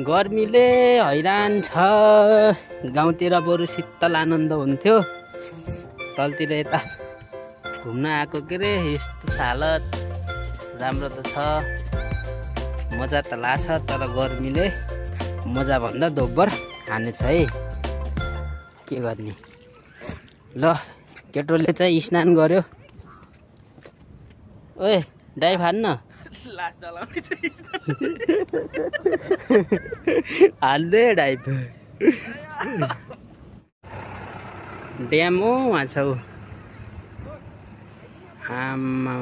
गर्मीले हैरान छ। गाउँतिर बरु शीतल आनन्द हुन्थ्यो। तलतिर यता घुम्न आएको के रे यस्तो हालत राम्रो त छ, मजा त लाग्छ, तर गर्मीले मजा भन्दा दोब्बर हानेछ है। के गर्ने ल, केटोले चाहिँ स्नान गर्यो। ओए डाइभ हान्न हाल्दे डाइभ। ड्याम हो वहाँ छ। आमा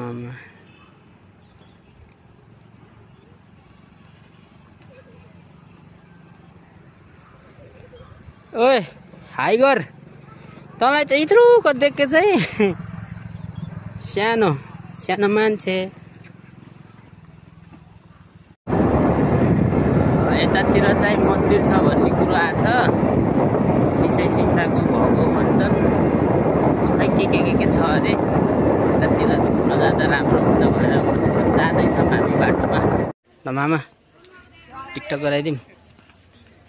ओए हाई गर, तँलाई त यत्रो देखे चाहिँ सानो सानो मान्छे। यतातिर चाहिँ मन्दिर छ भन्ने कुरो आछ। सिसाको भएको भन्छन्। खै के छ अरे। यतातिर घुम्न जाँदा राम्रो हुन्छ भनेर भन्दैछ। जाँदैछ हामी बाटोमा। ल मामा टिकटक गराइदिउँ।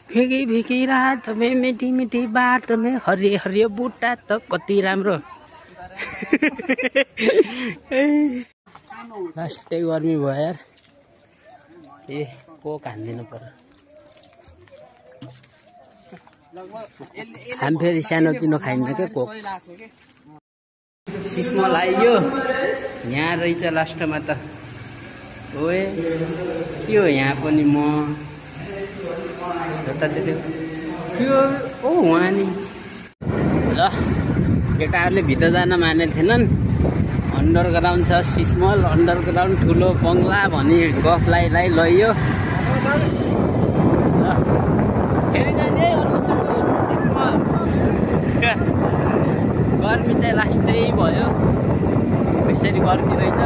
फिकी फिकी रात में मिठी मिठी बात में हरियो हरियो बुट्टा त कति राम्रो। लास्टै गर्मी भयो यार। ए कोक हान्दिनु पर्यो। हामी फेरि सानोतिनो खाइन्छ क्या कोक। सिस्मल आइयो यहाँ रहेछ लास्टमा त। ओए के हो यहाँ पनि म ओ वहाँ नि। ल केटाहरूले भित्र जान माने थिएनन्। अन्डरग्राउन्ड छ सिस्मल, अन्डरग्राउन्ड ठुलो बङ्गला भनी गफ लाई लैयो। फेरि जाने गर्मी चाहिँ लास्टै भयो। यसरी गर्मी रहेछ।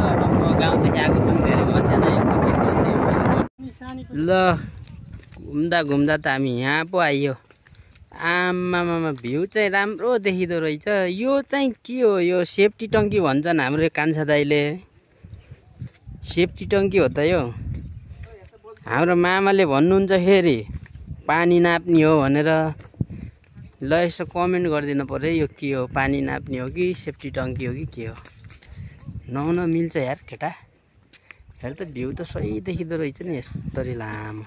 गाउँदेखि आएको पनि धेरै बसेन। ल घुम्दा घुम्दा त हामी यहाँ पो आइयो। आमामा भ्यू चाहिँ राम्रो देखिँदो रहेछ। यो चाहिँ के हो? यो सेफ्टी टङ्की भन्छन् हाम्रो कान्छा दाइले। सेफ्टी टङ्की हो त यो। हाम्रो मामाले भन्नुहुन्छ फेरि पानी नाप्ने हो भनेर। ल यसो कमेन्ट गरिदिनु पर्यो यो के हो? पानी नाप्ने हो कि सेफ्टी टङ्की हो कि के हो? नहुन मिल्छ यार केटा। हेर त भ्यू त सही देखिँदो रहेछ नि यस्तरी लामो।